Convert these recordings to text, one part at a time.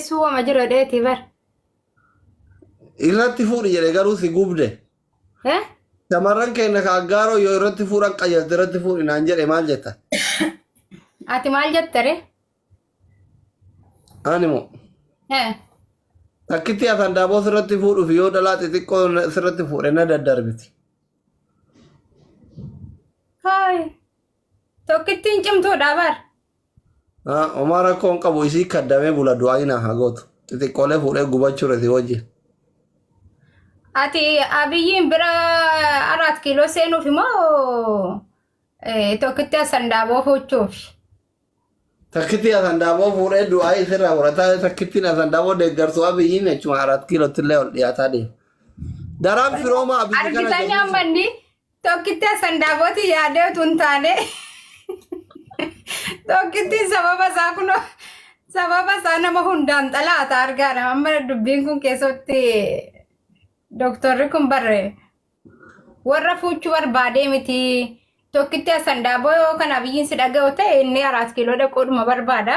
Suwa majiro deeti bar. Irratti fuudhi jedhe garuu si gubde. Shamarran keenya ka aggaaroo yoo irratti fuudhan qayyadde irratti fuudhi naan jedhe maal jetta? Ati maal jettare? Ani moo? Takkitti hafan daaboo sirratti fuudhuuf yoo dhalaa xixiqqoo sirratti fuudhe na daddarbiti. Hai. Tokkittiin cimtuudha bar. Omaa rakkoon qabu isii kaddamee bula du'aa ina haa gootu. Xixiqqoolee fuudhee gubachuu irratti wajjin. Ati abiyyiin bira 4 kiiloo seenuuf immoo tokkitti asan daaboo fuuchuuf. Takkitti asan daaboo fuudhee du'aa isirraa fudhataa takkittiin asan daaboo deeggarsuu abiyyiin jechuun 4 kiilootti illee ol dhiyaataa deema. Daraan firooma abiyyi kana argita nyaammanni tokkitti asan daabooti yaadeetu hin taane. Tokkitti sababa isaa kun sababa isaa nama hundaan xalaata argaadha. Amma dubbiin kun keessatti doktorri kun barre warra fuuchuu barbaadee miti. Tokkitti asan daaboo kan abiyyiin si dhaga'u ta'e inni 4 kiiloo dhaquudhuma barbaada.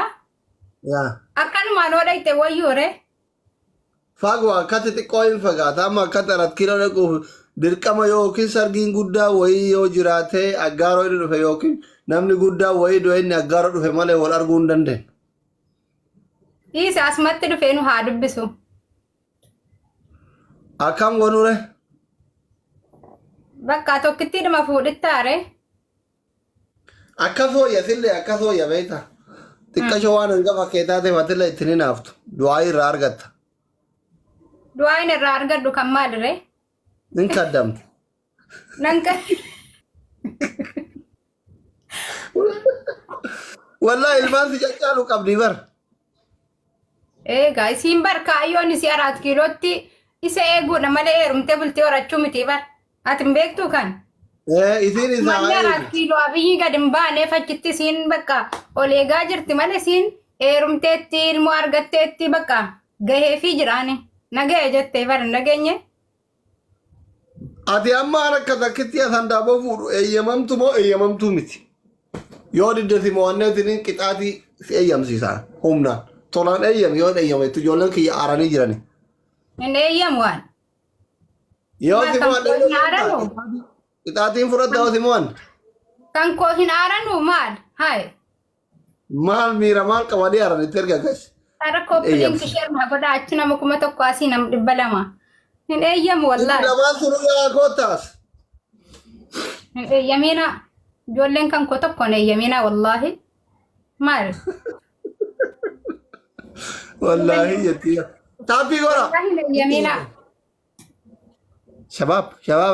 Akkanumaan oodha itti wayyoore. Fagoo akkati xiqqoo hin fagaata amma akkati 4 kiiloo dhaquuf dirqama yookiin sargiin guddaa wayii yoo jiraate aggaaroo inni dhufe yookiin namni guddaa wayii du'e inni aggaaroo dhufe malee wal arguu hin dandeenye. Isa asumatti dhufee nu haa dubbisu. Akkam goonure? Bakka tokkitti dhuma fuudhittaare. Akka sooyya sillee akka sooyya beektaa. Xiqqashoo waan hangafa keetaa ta'e matillee ittiin hin haftu. Du'aa irraa argatta. Du'aa inni irraa argadhu kan maalirre? Nin kaddamte. Nanka. Wallahi ilmaan si caccaalu qabdi bar. Egaa isiin bar kaayyoon isi 4 kiilootti isa eeguudha malee heerumtee bultee horachuu miti bar. Ati hin beektu kan? Isiin isaa Manni 4 kiiloo abiyyi gad hin baaneef achitti isiin bakka ol eegaa jirti malee isiin heerumteetti ilmoo argatteetti bakka gaheefii jiraani. Nagahee jettee bar hin dhageenye? Ati amma akka takkitti asan daaboo fuudhu eeyyamamtu moo eeyyamamtuu miti? Yoo diddasi mo'anneetiin qixaatii si eeyyamsiisaa humnaan. Tolaan eeyyam yoo eeyyametu ijoolleen kiyya aaranii jirani. Hin eeyyamu waan. Yoo si mo'anne qixaatiin fudhadda yoo si mo'anne. Kan koo hin aaranu maal? Hai. Maal miira maal qabanii aaranitti erga gas. Ara koppiliin kisheermaa godha achi nama 1,000 asii nama 200. Hin eeyyamu wallahi. Dabaan sunu yaa kootaas. Hin eeyyamina. Ijoolleen kan koo tokko hin eeyyamina wallahi. Maal? Wallahi jetti. Taappii godha. Hin eeyyamina. Shabab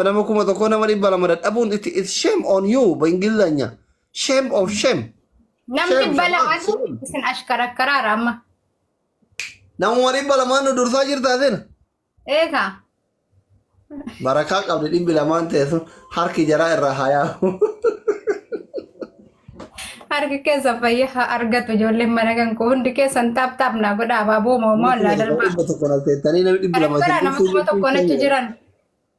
nama 1,000 nama 200 dadhabuun it's shame on you ba'ingilanya. Shame of shame. Namni 200 isin ashkarakkaraara amma. Nama 200 nu dursaa jirtaatin. Eegaa. Barakaa qabdi 200 ta'e sun harki jaraa irraa hayaa. Harki keessa fayyaa argatu ijoolleen mana kan koo hundi keessan taaptaapnaa godha abaaboo moomoo laa darbaa. Nama 1,000 achi jiran.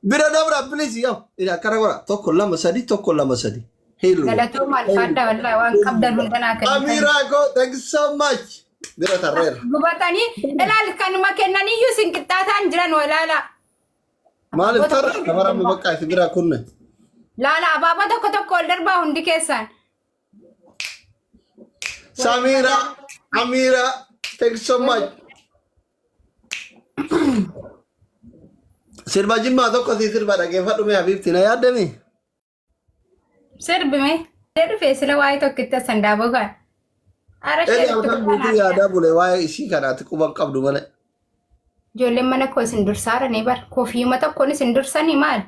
Bira dabra please yow ila akkana godha tokko lama sadi tokko lama sadi. Galatoo maal fadda wallahi waan qabdan hundanaa kan. Amira go thank you so much. Bira tarreera. Gubatanii ilaal kanuma kennaniyyuu sin qixxaataan jiran walaala. Maaliif tarra kamara mu bakka isi bira kunne. Laala abaaboo tokko tokko ol darbaa hundi keessan. Samira, Amira, thank you so much. Sirba jimmaa tokko si sirba dhageeffadhu mee Habiibti na yaaddami? Sirbi mee? Dhufee sila waa'ee tokkitti asan daaboo kan. Ara halkan guutuu yaadaa bule waa'ee ishii kanaati quban qabdu malee. Ijoolleen mana koo isin dursaaranii bar kofiyyuma tokkoon isin dursanii maal?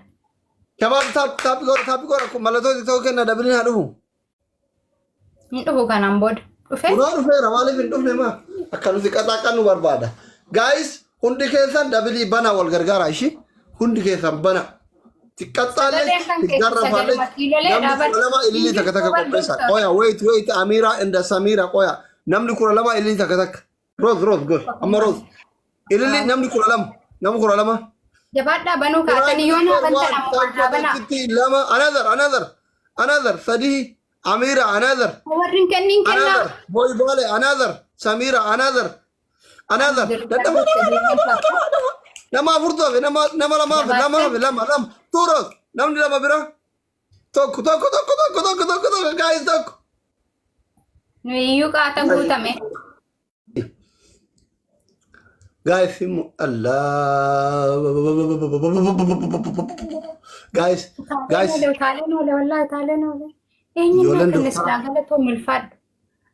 Shabaab taappi godha malatooti ta'uu kenna dabiliin haa dhufu. Hin dhufu kanaan booda. Dhufee? Kunoo dhufeera maaliif hin dhufne maa? Akka nuti qaxaaqan nu barbaada. Guys hundi keessan dabilii bana wal gargaara ishii hundi keessan bana. Xiqqaxxaalee xiqqarrafaalee namni 12 ililii takka takka qopheessa. Qoya wait Amira and Samira qoya namni 12 ililii takka takka. Rose good amma Rose. Ililii namni 12 namni 12. Jabaadhaa banuu kaatanii yoo na banta nama another Sadi Amira another. Warrin kennin kenna. Boy Bale another Samira another. Another. Nama furtu hafe nama lama hafe lama turos namni lama bira tokko guys tokko. Nuyiyyuu qaata guutame. Guys himu Allah. Guys. Taaleen oole wallahi taaleen oole. Eenyuun kan islaamala too milfaadhu.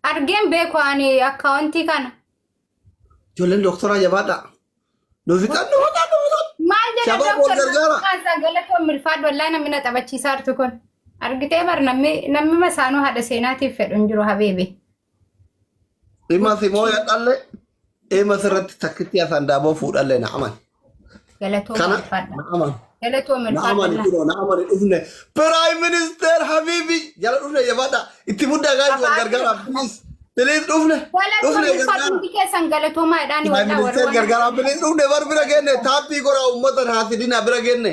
Argeen beeku ani akkaawuntii kana. Ijoolleen doktoraa jabaadha. Nufi kan maal jedha doktor sagalee too milfaadhu wallahi namni na taphachiisaa jirtu kun. Argitee bar namni masaanuu haadha seenaatiif fedhu hin jiru habeebe. Dhimma simoo yaadhalle eema sirratti takkitti asaan daaboo fuudhalle na aman. Galatoo milfaadha. Na aman. Galatoo milfaadha. Na aman dhufne. Prime Minister Habibi jala dhufne jabaadha. Itti muddaa gaayii wal gargaara please. Please dhufne. Galatoo milfaadha hundi keessan galatoo maadhaani Prime Minister gargaara please dhufne bar bira genne taappii goraa uummata haasidina bira genne.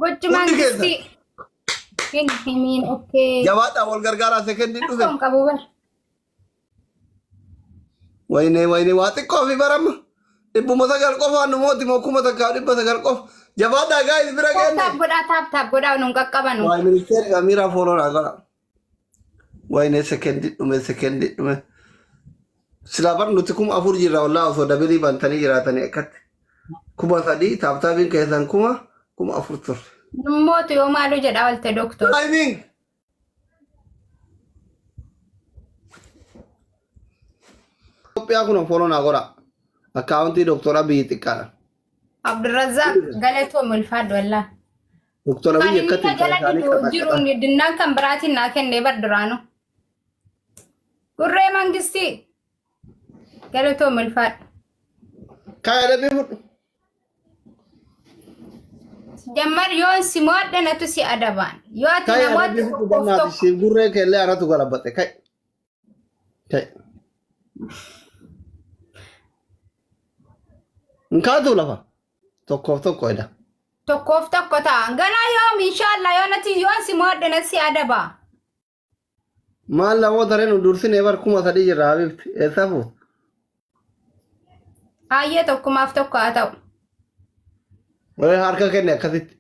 Gochumaan gisti. Himiin okay. Jabaadha wal gargaara sekendi dhufe. Akkam qabu bar. Wayne waa xiqqoo fi barama. Dhibbuma sagal qofaan nu mooti mokkuma takkaa dhibba sagal qofa. Jabaadha gaayis bira genne. Taap godhaa nun qaqqabanu. Prime Minister Amira Folora gola. Wayne sekendi dhume. Silaabar nuti kuma afur jirra wallahi osoo dabilii bantanii jiraatanii akkatti. Kuma sadii taaptaabiin keessan kuma afur turre. Mootu yoo maaloo jedhaa walte doktor. Timing. Itoophiyaa kun foloo naa godha. Akkaawuntii doktora biyyi xiqqaadha. Abdurrazaaq galatoo milfaadhu wallahi. Doktora biyyi akkatti jiruun dinnaan kan biraatiin naa kennee bar duraanu. Gurree mangistii galatoo milfaadhu. Kaaya dhabee fudhu. Jammar yoon si moodde natu si adabaan. Yoo ati namoota si gurree keellee anatu galabatte kai. Nkaatu lafa. Tokko eda. Tokkoof tokko ta'a. Ganaa yoom inshallah yoo nati yoon si moodde natu si adabaa. Maal namoota reenu dursine bar kuma sadii jirra habibti. Eessa fuut? Hayyee tokkumaaf tokko haa ta'u. Wai harka kenne akkasitti.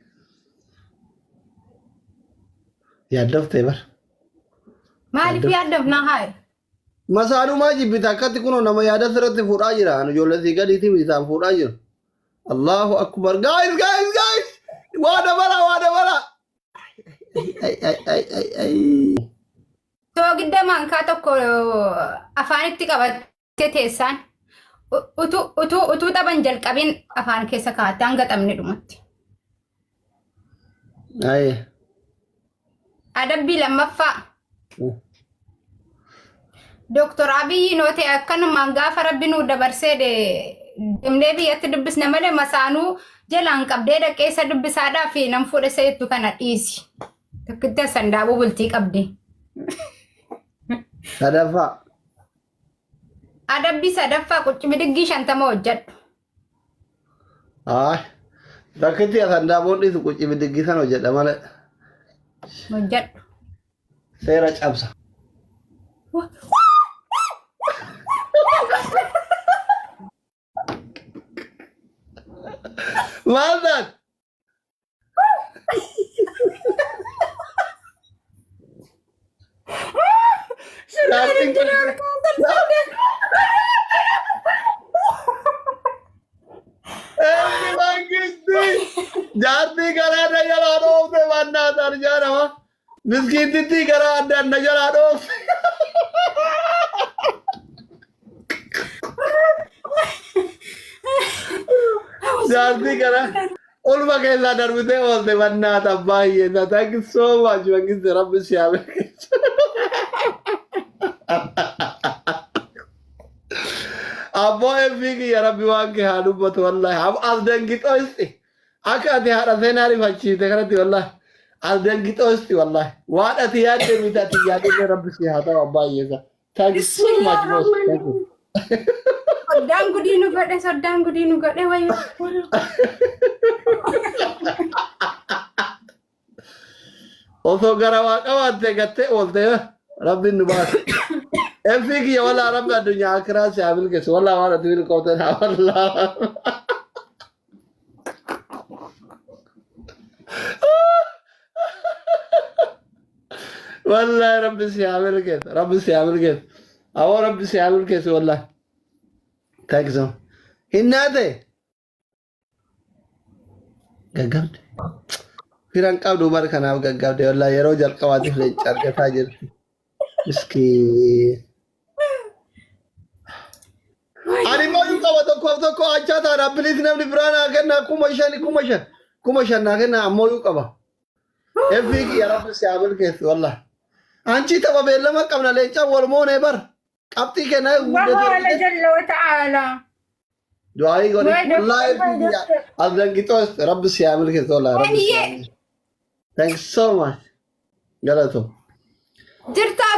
Yaaddoftee bar. Maaliif yaaddofnaa haaya? Masaanuu maa jibbita akkatti kunoo nama yaada sirratti fuudhaa jira. Ijoollee sii gadiitiif isaan fuudhaa jiru. Allahu akbar. Guys! Waa dabala! Too gidda maankaa tokko afaanitti qabattee teessaan. Utuu taphan jalqabiin afaan keessa kaa'atte hanga taphni dhumatti. Adabbii lammaffaa. Doktor Abiyyi noo ta'e akkanumaan gaafa rabbi nuu dabarsee deemnee biyyatti dubbisne malee masaanuu jalaan qabdee dhaqeessa dubbisaadhaa fi nam fuudhe seettu kana dhiisi. Tokkitti sandaabuu bultii qabdi. Sadaffaa. Adabbii sadaffaa qucci bidiggii 50 hojjedhu. Bakkitti sandaaboon dhiisu qucci bidiggii san hojjedha malee. Hojjedhu. Seera cabsa. Maal ta'an? Jaartii garaa na jalaa dhoofte mannaa tarjaa nama. Miskiintitti garaa addaan na jalaa dhoofte. Jaartii garaa olma keessaa darbitee oolte mannaa tabbaayyee. Thank you so much. Mangiste rabbi si haa beekeessa. Abboo eebbiki ya rabbi waan kee haa dubbatu wallahi. As dangixoo isti. Akka ati haadha seenaa rifachiite kanatti wallahi. As dangixoo isti wallahi. Waan ati yaadde miti ati yaadde rabbi si haa ta'u abbaayyeessa. Thank you so much boss. Thank you. Soddaan gudii nu godhe wayyo. Osoo gara waa qabaatte gattee oolte rabbiin nu baase. افيك يا ولا رب الدنيا كراس يا بالكس والله ما تقول قوتنا والله والله رب سيعمل كده رب سيعمل كده او رب سيعمل كده والله تاكزو هنادي غغبد فيران قابدو باركنا غغبد والله يرو جلقوات في ارغتا جرت مسكين أنا ما يقوى تكو أجاتا ربليت نمني برانا كنا كومشان كنا ما يقوى إفيك يا رب سيعمل كيف والله أنتي تبى بيلا ما كمنا لينجا ورمون إبر أبتي كنا وهو جل وتعالى دعائي قولي الله يبقى أذن كتوس رب سيعمل كيف والله رب سيعمل thanks so much غلطو جرتا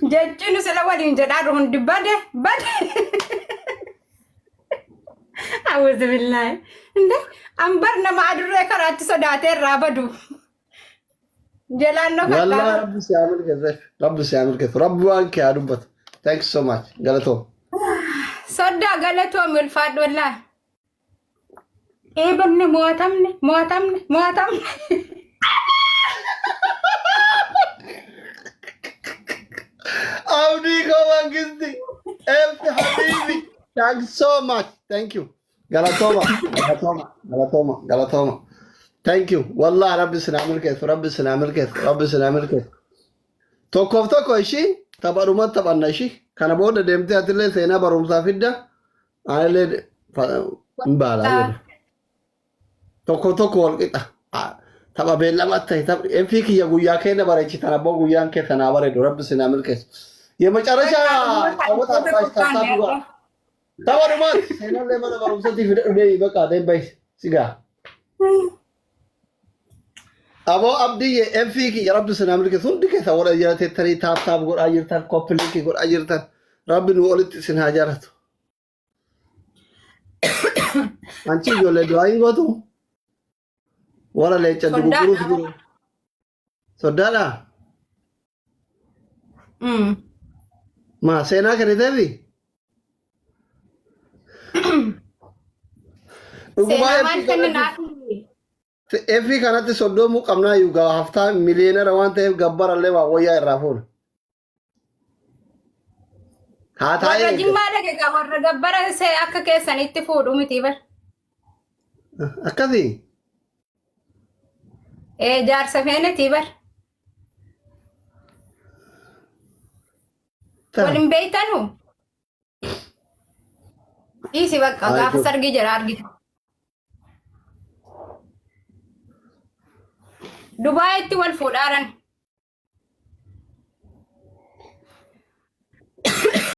جاجنو سلوالين جدارون دبادة بد أعوذ بالله أمبرنا ما أدري كرات صداتي رابدو جلانو كلا والله رب سيعمل كيف رب سيعمل كيف رب وانك يا ربط thanks so much غلطو صدا غلطو ملفاد والله إيه بني مواتمني Audi kawan gisti. Habibi. Thanks so much. Thank you. Galatoma. Thank you. Wallah Rabbi sinamil kef. Rabbi sinamil kef. Toko ishi. Tabarumat tabanna ishi. Kana boda demte atile sena barumsa fidda. Anile mbala. Toko walqita. Taba bella matai tab enfiki ya guya kene barechi tana bo guyan ke tana bare do Rabbi sinamil kef. የመጨረሻ አወጣ ታታቡ ታወሩማት ሰነለ ለማለ ባሩሰቲ ፍደይ በቃ ደንባይ ሲጋ አቦ አብዲ ኤምፊኪ የረብ ሰናምል ከሱን ድከ ተወረ የተ ተሪ ታታብ ጎር አየርታን ኮፕሊክ ጎር አየርታን ረብን ወልት ሲናጃራት አንቺ ዮለ ዱአይ ጎቱ ወራ ላይ ጨዱ ጉሩ ሶዳላ Ma seenaa kan ta'eefi Efi kanatti soddomuu qabnaa yuugaa haftaa miliyoonera waan ta'eef gabbarallee waa wayyaa irraa fuudha. Haa taa'ee. Warra jimmaa dhageegaa warra gabbara akka keessanitti fuudhu miti bar. Akkasii. Jaarsa feeneti bar. Walin beeytanu dhiisi bakka gaafa sargi jira argita. Dubaayitti wal fuudhaaran.